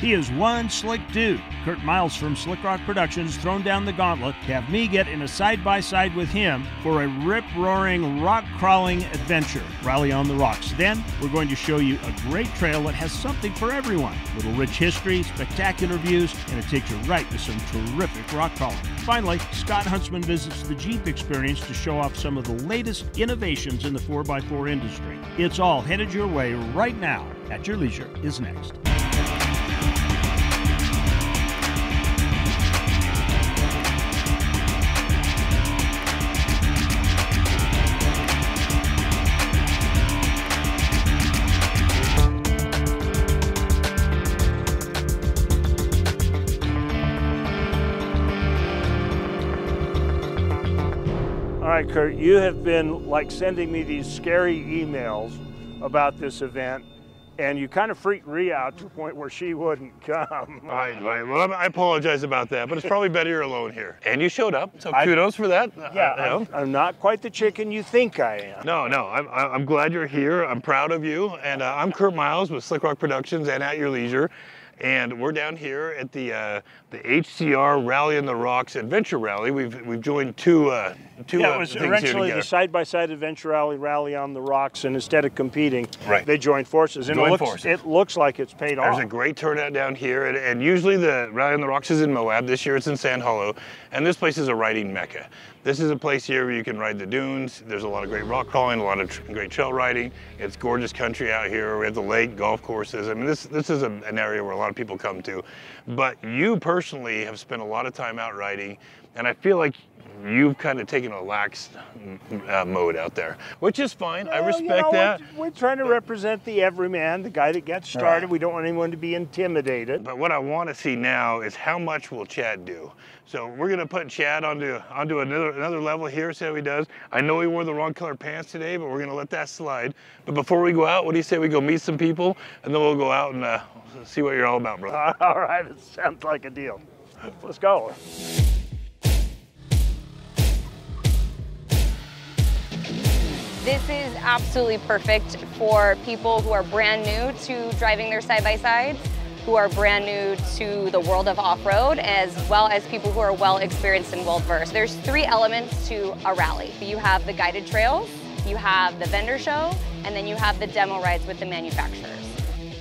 He is one slick dude. Curt Miles from SlikRok Productions thrown down the gauntlet to have me get in a side-by-side with him for a rip-roaring, rock-crawling adventure, Rally on the Rocks. Then, we're going to show you a great trail that has something for everyone. Little rich history, spectacular views, and it takes you right to some terrific rock crawling. Finally, Scott Huntsman visits the Jeep Experience to show off some of the latest innovations in the 4x4 industry. It's all headed your way right now. At Your Leisure is next. All right, Curt, you have been like sending me these scary emails about this event, and you kind of freaked Rhea out to the point where she wouldn't come. Right. Well, I apologize about that, but it's probably better you're alone here. And you showed up, so kudos for that. Yeah, I'm not quite the chicken you think I am. No, I'm glad you're here. I'm proud of you. And I'm Curt Miles with SlikRok Productions and At Your Leisure. And we're down here at the HCR Rally on the Rocks Adventure Rally. We've joined two it was originally the side-by-side Adventure Rally on the Rocks, and instead of competing, they joined forces. And it looks like it's paid off. There's a great turnout down here, and usually the Rally on the Rocks is in Moab. This year it's in Sand Hollow, and this place is a riding mecca. This is a place here where you can ride the dunes. There's a lot of great rock crawling, a lot of great trail riding. It's gorgeous country out here. We have the lake, golf courses. I mean, this is an area where a lot of people come to. But you personally have spent a lot of time out riding, and I feel like you've kind of taken a lax mode out there, which is fine. Well, I respect that. We're trying to represent the everyman, the guy that gets started. Right. We don't want anyone to be intimidated. But what I want to see now is how much will Chad do. So we're going to put Chad onto another level here, see how he does. I know he wore the wrong color pants today, but we're going to let that slide. But before we go out, what do you say we go meet some people, and then we'll go out and see what you're all about, brother. All right, it sounds like a deal. Let's go. This is absolutely perfect for people who are brand new to driving their side-by-sides, who are brand new to the world of off-road, as well as people who are well experienced and well-versed. There's three elements to a rally. You have the guided trails, you have the vendor show, and then you have the demo rides with the manufacturers.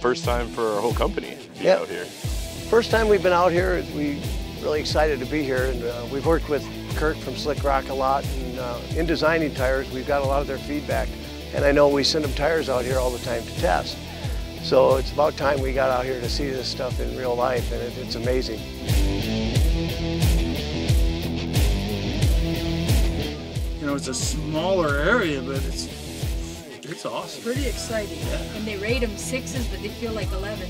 First time for our whole company to be out here. First time we've been out here. We're really excited to be here, and we've worked with Curt from SlikRok a lot, and in designing tires, we've got a lot of their feedback. And I know we send them tires out here all the time to test. So it's about time we got out here to see this stuff in real life, and it's amazing. You know, it's a smaller area, but it's awesome. Pretty exciting. Yeah. And they rate them 6s, but they feel like 11.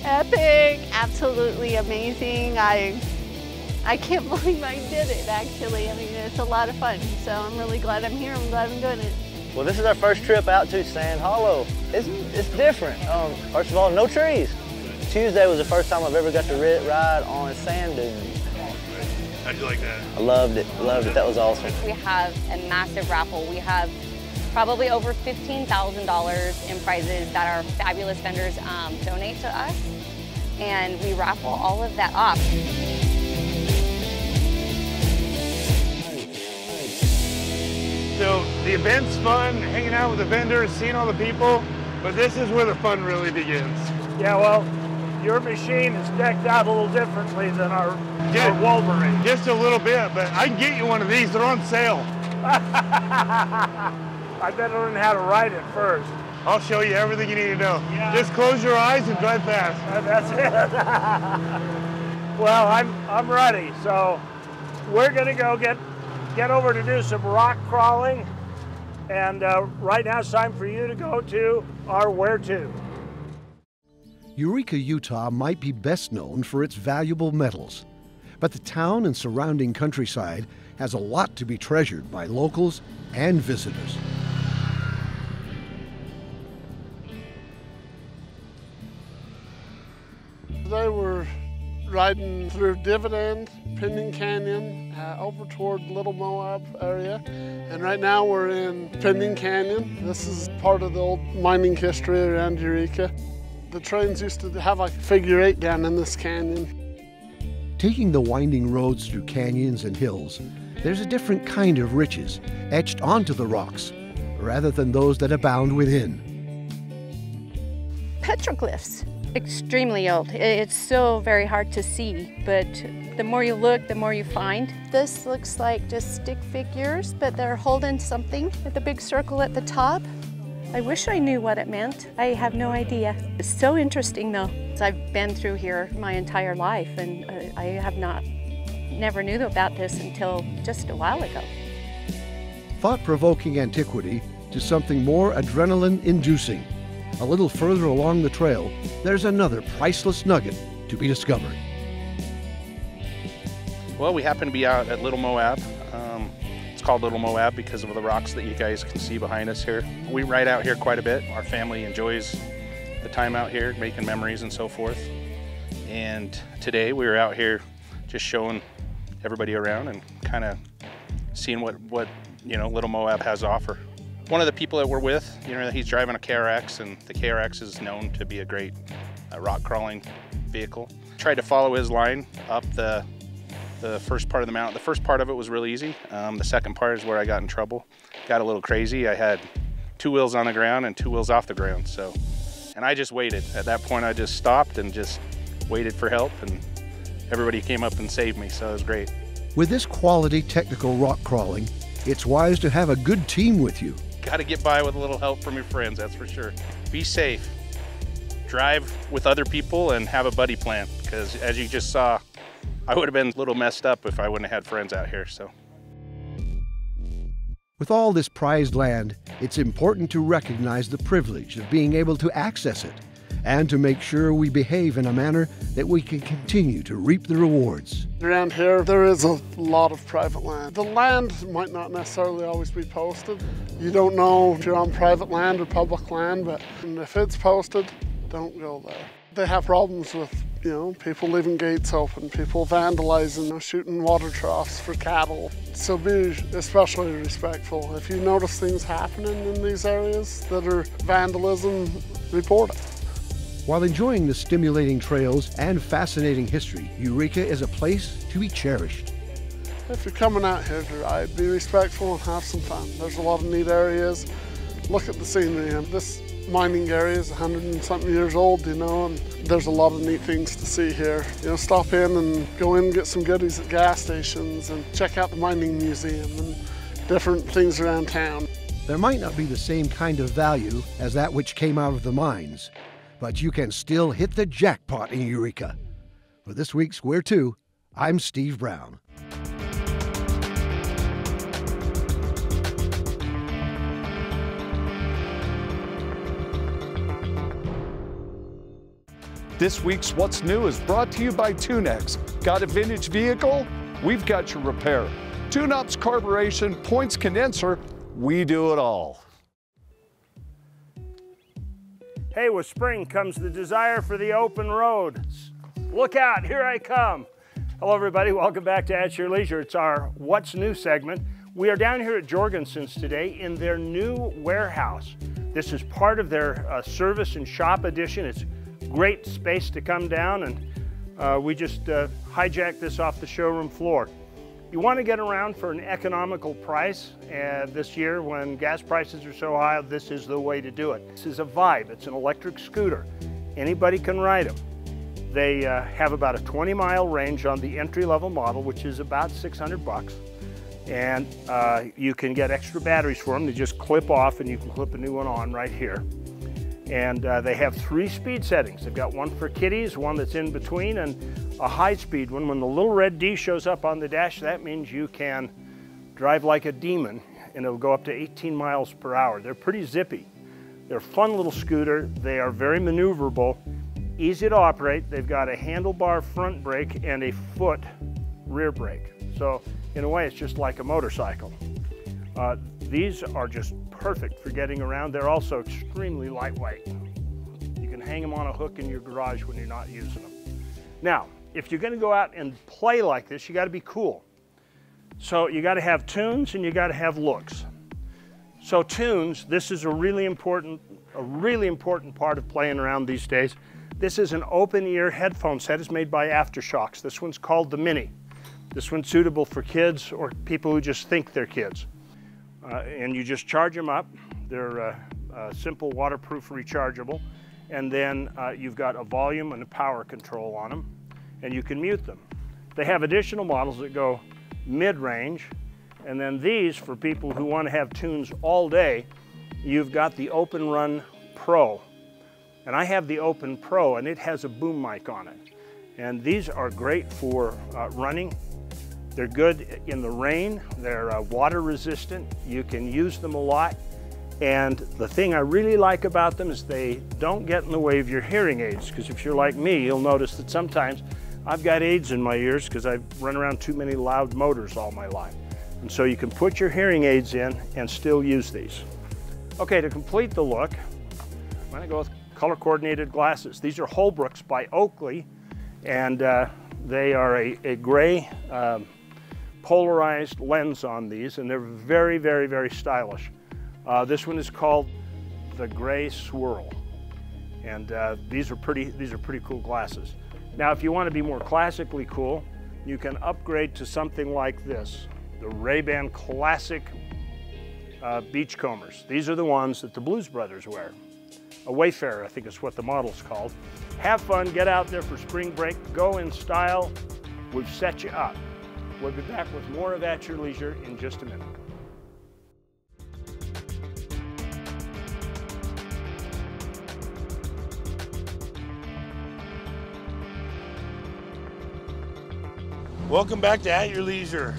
Epic, absolutely amazing. I can't believe I did it, actually. I mean, it's a lot of fun, so I'm really glad I'm here. I'm glad I'm doing it. Well, this is our first trip out to Sand Hollow. It's different. First of all, no trees. Tuesday was the first time I've ever got to ride on sand dunes. How'd you like that? I loved it. That was awesome. We have a massive raffle. We have probably over $15,000 in prizes that our fabulous vendors donate to us, and we raffle all of that off. So the event's fun, hanging out with the vendors, seeing all the people, but this is where the fun really begins. Yeah, well, your machine is decked out a little differently than our Wolverine. Just a little bit, but I can get you one of these. They're on sale. I better learn how to ride it first. I'll show you everything you need to know. Yeah. Just close your eyes and drive fast. That's it. Well, I'm ready, so we're gonna go get over to do some rock crawling, and right now it's time for you to go to our where to. Eureka, Utah might be best known for its valuable metals, but the town and surrounding countryside has a lot to be treasured by locals and visitors. Today we're riding through Dividend, Pinyon Canyon, over toward Little Moab area. And right now we're in Pinyon Canyon. This is part of the old mining history around Eureka. The trains used to have like a figure 8 down in this canyon. Taking the winding roads through canyons and hills, there's a different kind of riches etched onto the rocks, rather than those that abound within. Petroglyphs. Extremely old. It's still very hard to see, but the more you look, the more you find. This looks like just stick figures, but they're holding something with a big circle at the top. I wish I knew what it meant. I have no idea. It's so interesting though. I've been through here my entire life, and I have never knew about this until just a while ago. Thought-provoking antiquity to something more adrenaline-inducing. A little further along the trail, there's another priceless nugget to be discovered. Well, we happen to be out at Little Moab. It's called Little Moab because of the rocks that you guys can see behind us here. We ride out here quite a bit. Our family enjoys the time out here, making memories and so forth. And today we were out here just showing everybody around and kind of seeing what Little Moab has to offer. One of the people that we're with, he's driving a KRX, and the KRX is known to be a great rock crawling vehicle. Tried to follow his line up the first part of the mountain. The first part of it was really easy. The second part is where I got in trouble. Got a little crazy. I had 2 wheels on the ground and 2 wheels off the ground. And I just waited. At that point, I just stopped and just waited for help, and everybody came up and saved me, so it was great. With this quality technical rock crawling, it's wise to have a good team with you. Got to get by with a little help from your friends, that's for sure. Be safe. Drive with other people and have a buddy plan, because as you just saw, I would have been a little messed up if I wouldn't have had friends out here. So, with all this prized land, it's important to recognize the privilege of being able to access it, and to make sure we behave in a manner that we can continue to reap the rewards. Around here, there is a lot of private land. The land might not necessarily always be posted. You don't know if you're on private land or public land, but if it's posted, don't go there. They have problems with, people leaving gates open, people vandalizing, shooting water troughs for cattle. So be especially respectful. If you notice things happening in these areas that are vandalism, report it. While enjoying the stimulating trails and fascinating history, Eureka is a place to be cherished. If you're coming out here to ride, be respectful and have some fun. There's a lot of neat areas. Look at the scenery. This mining area is 100 and something years old, and there's a lot of neat things to see here. Stop in and go in and get some goodies at gas stations and check out the mining museum and different things around town. There might not be the same kind of value as that which came out of the mines, but you can still hit the jackpot in Eureka. For this week's Where To, I'm Steve Brown. This week's What's New is brought to you by TuneX. Got a vintage vehicle? We've got your repair. Tune-ups, carburation, points, condenser, we do it all. Hey, with spring comes the desire for the open road. Look out, here I come. Hello everybody, welcome back to At Your Leisure. It's our What's New segment. We are down here at Jorgensen's today in their new warehouse. This is part of their service and shop edition. It's great space to come down, and we just hijacked this off the showroom floor. You want to get around for an economical price, and this year when gas prices are so high, this is the way to do it. This is a Vibe. It's an electric scooter. Anybody can ride them. They have about a 20-mile range on the entry-level model, which is about $600, and you can get extra batteries for them. They just clip off, and you can clip a new one on right here. And they have 3 speed settings. They've got one for kiddies, one that's in between, and a high-speed one. When the little red D shows up on the dash, that means you can drive like a demon, and it'll go up to 18 miles per hour. They're pretty zippy. They're a fun little scooter. They are very maneuverable, easy to operate. They've got a handlebar front brake and a foot rear brake. So in a way, it's just like a motorcycle. These are just perfect for getting around. They're also extremely lightweight. You can hang them on a hook in your garage when you're not using them. Now, if you're going to go out and play like this, you got to be cool. So you got to have tunes and you got to have looks. So tunes, this is a really important A really important part of playing around these days. This is an open ear headphone set. It's made by Aftershokz. This one's called the Mini. This one's suitable for kids or people who just think they're kids. And you just charge them up. They're simple, waterproof, rechargeable. And then you've got a volume and a power control on them, and you can mute them. They have additional models that go mid-range, and then these, for people who want to have tunes all day, you've got the Open Run Pro. And I have the Open Pro, and it has a boom mic on it. And these are great for running. They're good in the rain. They're water resistant. You can use them a lot. And the thing I really like about them is they don't get in the way of your hearing aids, because if you're like me, you'll notice that sometimes I've got aids in my ears because I've run around too many loud motors all my life. And so you can put your hearing aids in and still use these. Okay, to complete the look, I'm going to go with color-coordinated glasses. These are Holbrooks by Oakley, and they are a gray polarized lens on these, and they're very, very, very stylish. This one is called the Gray Swirl, and these are pretty cool glasses. Now, if you want to be more classically cool, you can upgrade to something like this, the Ray-Ban Classic Beachcombers. These are the ones that the Blues Brothers wear. A Wayfarer, I think is what the model's called. Have fun, get out there for spring break, go in style. We've set you up. We'll be back with more of At Your Leisure in just a minute. Welcome back to At Your Leisure.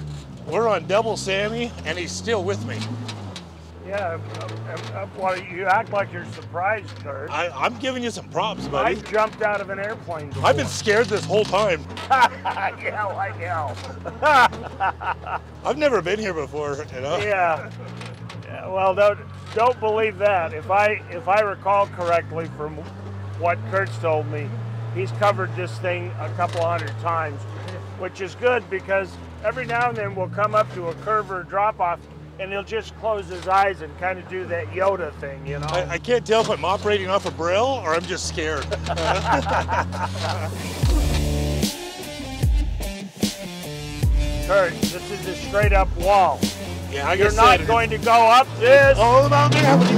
We're on Double Sammy, and he's still with me. Yeah, well, you act like you're surprised, Curt. I'm giving you some props, buddy. I jumped out of an airplane before. I've been scared this whole time. Yeah, I know. I've never been here before, you know? Yeah. Well, don't believe that. If I recall correctly from what Curt's told me, he's covered this thing a couple hundred times, which is good because every now and then we'll come up to a curve or a drop-off and he'll just close his eyes and kind of do that Yoda thing, you know? I can't tell if I'm operating off a Braille or I'm just scared. Curt, this is a straight up wall. Yeah, I You're not going to go up this. All about gravity.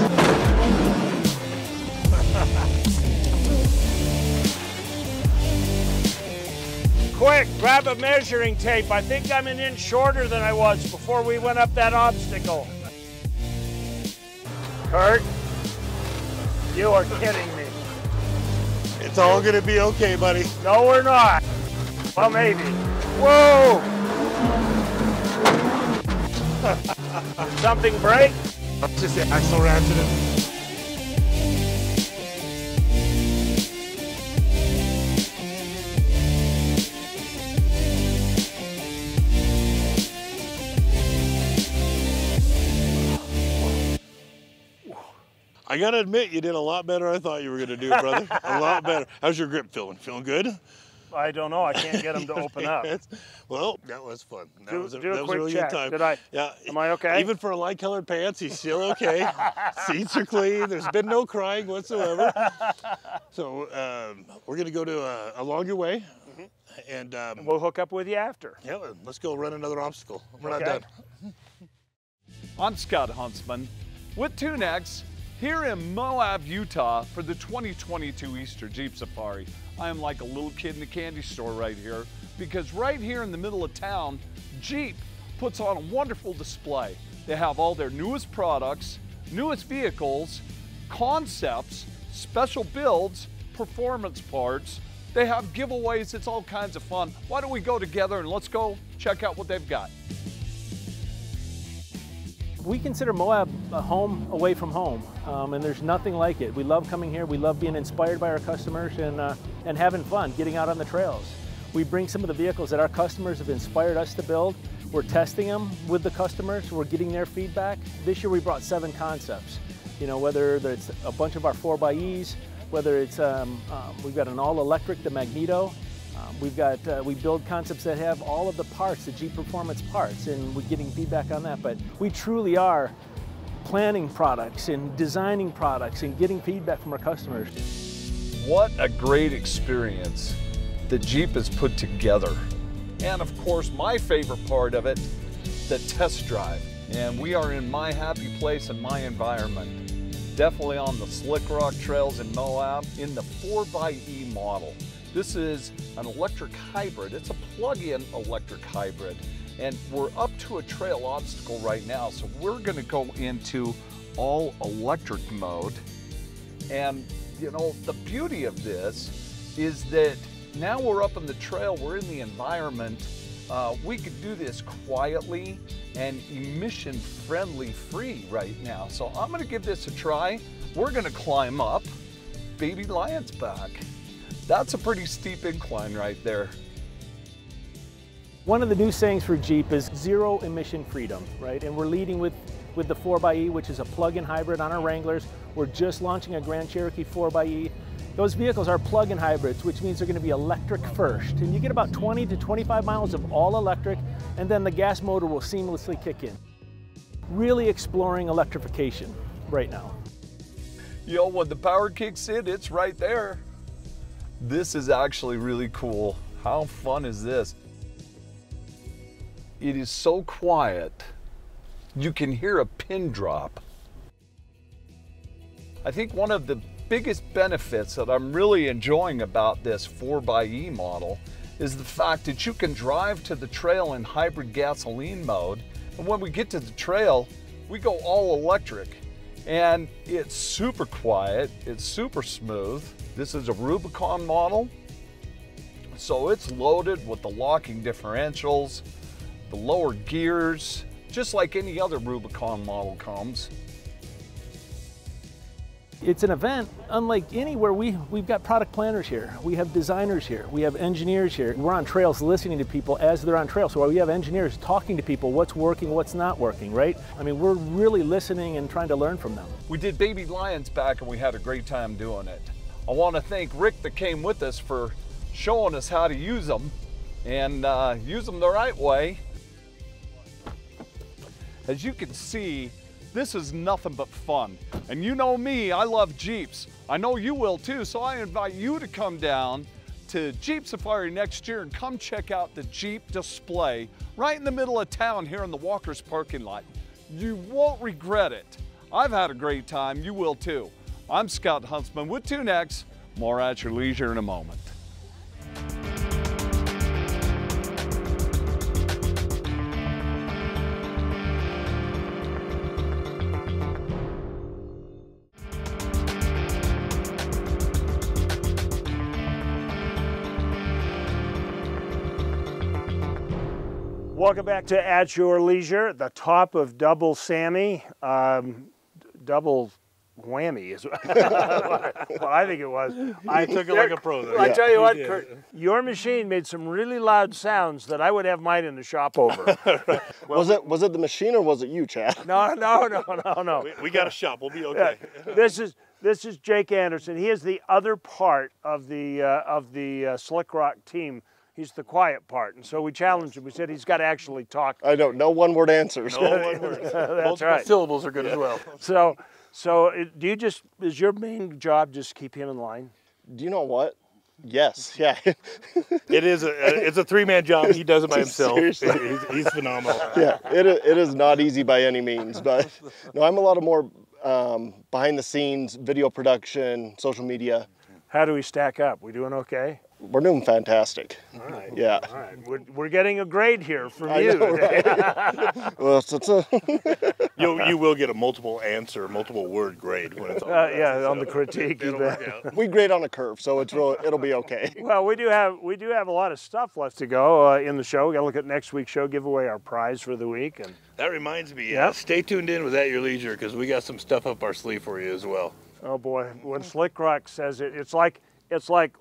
Quick, grab a measuring tape. I think I'm an inch shorter than I was before we went up that obstacle. Curt, you are kidding me. It's all gonna be okay, buddy. No, we're not. Well, maybe. Whoa! Did something break? Just the axle ratcheting. I gotta admit, you did a lot better than I thought you were gonna do, brother. A lot better. How's your grip feeling? Feeling good? I don't know. I can't get them to open up. Well, that was fun. That was a quick really check. good time. Did I? Yeah. Am I okay? Even for a light-colored pants, he's still okay. Seats are clean. There's been no crying whatsoever. So we're gonna go to along your way, and we'll hook up with you after. Yeah, let's go run another obstacle. We're not Okay. done. I'm Scott Huntsman with TuneX here in Moab, Utah for the 2022 Easter Jeep Safari. I am like a little kid in a candy store right here because right here in the middle of town, Jeep puts on a wonderful display. They have all their newest products, newest vehicles, concepts, special builds, performance parts. They have giveaways, it's all kinds of fun. Why don't we go together and let's go check out what they've got. We consider Moab a home away from home, and there's nothing like it. We love coming here. We love being inspired by our customers and having fun, getting out on the trails. We bring some of the vehicles that our customers have inspired us to build. We're testing them with the customers. We're getting their feedback. This year we brought 7 concepts. You know, whether it's a bunch of our 4xEs, whether it's we've got an all-electric, the Magneto. We build concepts that have all of the parts, the Jeep Performance parts, and we're getting feedback on that. But we truly are planning products and designing products and getting feedback from our customers. What a great experience the Jeep has put together. And of course, my favorite part of it, the test drive. And we are in my happy place and my environment. Definitely on the SlikRok trails in Moab in the 4xe model. This is an electric hybrid. It's a plug-in electric hybrid. And we're up to a trail obstacle right now. So we're gonna go into all electric mode. And you know, the beauty of this is that now we're up on the trail, we're in the environment. We could do this quietly and emission friendly free right now. So I'm gonna give this a try. We're gonna climb up Baby Lion's back. That's a pretty steep incline right there. One of the new sayings for Jeep is zero emission freedom, right? And we're leading with the 4xe, which is a plug-in hybrid on our Wranglers. We're just launching a Grand Cherokee 4xe. Those vehicles are plug-in hybrids, which means they're going to be electric first. And you get about 20 to 25 miles of all electric, and then the gas motor will seamlessly kick in. Really exploring electrification right now. Yo, when the power kicks in, it's right there. This is actually really cool. How fun is this? It is so quiet, you can hear a pin drop. I think one of the biggest benefits that I'm really enjoying about this 4xe model is the fact that you can drive to the trail in hybrid gasoline mode, and when we get to the trail, we go all electric. And it's super quiet, it's super smooth. This is a Rubicon model, so it's loaded with the locking differentials, the lower gears, just like any other Rubicon model comes. It's an event unlike anywhere. We've got product planners here, we have designers here, we have engineers here. We're on trails listening to people as they're on trails. So we have engineers talking to people what's working, what's not working, right? I mean, we're really listening and trying to learn from them. We did Baby Lion's back and we had a great time doing it. I want to thank Rick that came with us for showing us how to use them and use them the right way. As you can see, this is nothing but fun. And you know me, I love Jeeps. I know you will too, so I invite you to come down to Jeep Safari next year and come check out the Jeep display right in the middle of town here in the Walker's parking lot. You won't regret it. I've had a great time, you will too. I'm Scott Huntsman with Tunex. More at your leisure in a moment. Welcome back to At Your Leisure, the top of Double Sammy. Double whammy is what I think it was. I took it like a pro though. I tell you what, Curt, your machine made some really loud sounds that I would have mine in the shop over. Right. Well, was it the machine or was it you, Chad? No. We got a shop. We'll be okay. This is Jake Anderson. He is the other part of the SlikRok team. He's the quiet part, and so we challenged him. We said he's got to actually talk. I know, no one-word answers. No one word. That's right. Syllables are good as well. So is your main job just keep him in line? Do you know what? Yes, yeah. It's a three-man job. He does it by himself. He's phenomenal. Yeah, it is not easy by any means, but no, I'm a lot of more behind the scenes, video production, social media. How do we stack up? We doing okay? We're doing fantastic. All right. Yeah. All right. We're getting a grade here from I you. know, right? Well, you will get a multiple word grade when it's all yeah, on the critique. It'll work out. We grade on a curve, so it'll be okay. Well, we do have a lot of stuff left to go in the show. We got to look at next week's show, give away our prize for the week, and that reminds me. Stay tuned in with At Your Leisure because we got some stuff up our sleeve for you as well. Oh boy, when SlikRok says it, it's like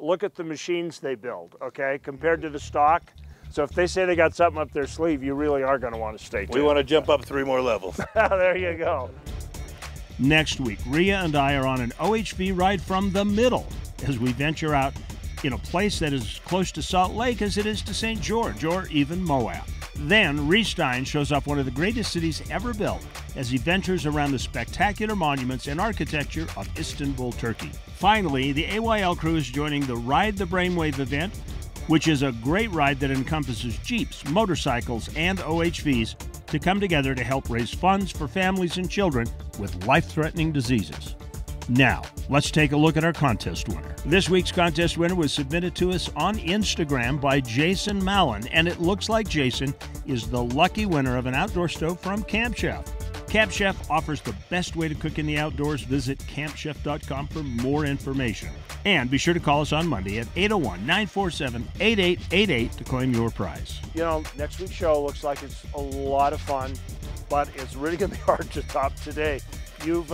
look at the machines they build, okay, compared to the stock. So if they say they got something up their sleeve, you really are going to want to stay tuned. We want to jump up 3 more levels. There you go. Next week, Rhea and I are on an OHV ride from the middle as we venture out in a place that is as close to Salt Lake as it is to St. George or even Moab. Then Reece Stein shows off one of the greatest cities ever built as he ventures around the spectacular monuments and architecture of Istanbul, Turkey. Finally, the AYL Crew is joining the Ride the Brainwave event, which is a great ride that encompasses Jeeps, motorcycles, and OHVs to come together to help raise funds for families and children with life-threatening diseases. Now, let's take a look at our contest winner. This week's contest winner was submitted to us on Instagram by Jason Mallon, and it looks like Jason is the lucky winner of an outdoor stove from Camp Chef. Camp Chef offers the best way to cook in the outdoors. Visit campchef.com for more information. And be sure to call us on Monday at 801-947-8888 to claim your prize. You know, next week's show looks like it's a lot of fun, but it's really going to be hard to top today. You've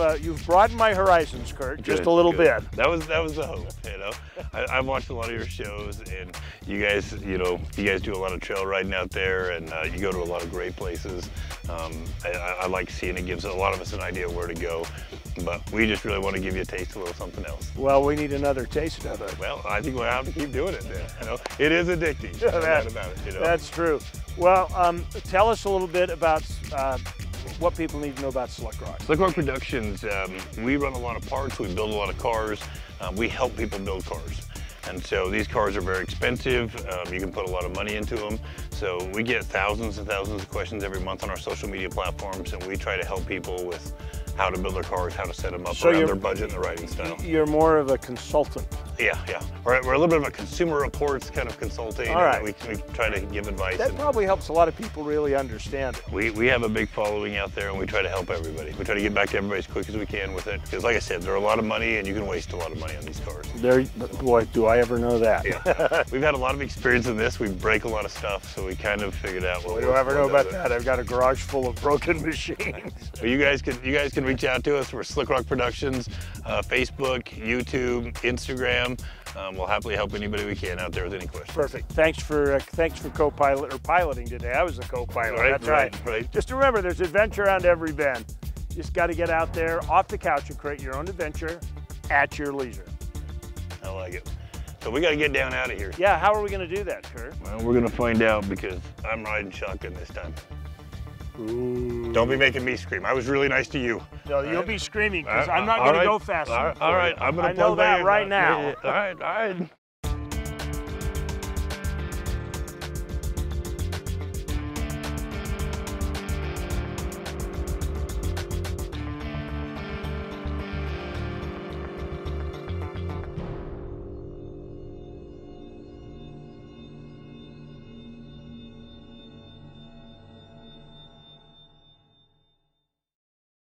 broadened my horizons, Curt, just a little bit. That was the hope, you know. I've watched a lot of your shows, and you guys do a lot of trail riding out there, and you go to a lot of great places. I like seeing it. Gives a lot of us an idea where to go, but we just really want to give you a taste of a little something else. Well, we need another taste of it. Well, I think we'll have to keep doing it then. You know, it is addicting. No doubt about it. You know? That's true. Well, tell us a little bit about what people need to know about SlikRok. SlikRok Productions, we run a lot of parts, we build a lot of cars, we help people build cars. And so these cars are very expensive, you can put a lot of money into them. So we get thousands and thousands of questions every month on our social media platforms, and we try to help people with how to build their cars, how to set them up around their budget and their riding style. You're more of a consultant. Yeah. We're a little bit of a consumer reports kind of consulting. All right. We try to give advice. That probably helps a lot of people really understand it. We have a big following out there, and we try to help everybody. We try to get back to everybody as quick as we can with it. Because like I said, they're a lot of money, and you can waste a lot of money on these cars. Boy, do I ever know that. Yeah. We've had a lot of experience in this. We break a lot of stuff, so we kind of figured out what do I ever know about that? I've got a garage full of broken machines. Well, you guys can reach out to us. We're SlikRok Productions, Facebook, YouTube, Instagram. We'll happily help anybody we can out there with any questions. Perfect. Thanks for co-pilot or piloting today. I was a co-pilot. Right, That's right. Just remember, there's adventure around every bend. You just got to get out there off the couch and create your own adventure at your leisure. I like it. So we got to get down out of here. Yeah. How are we going to do that, Curt? Well, we're going to find out because I'm riding shotgun this time. Ooh. Don't be making me scream. I was really nice to you. No, you'll be screaming because I'm not going to go fast. All right, I'm going to know that right now. All right.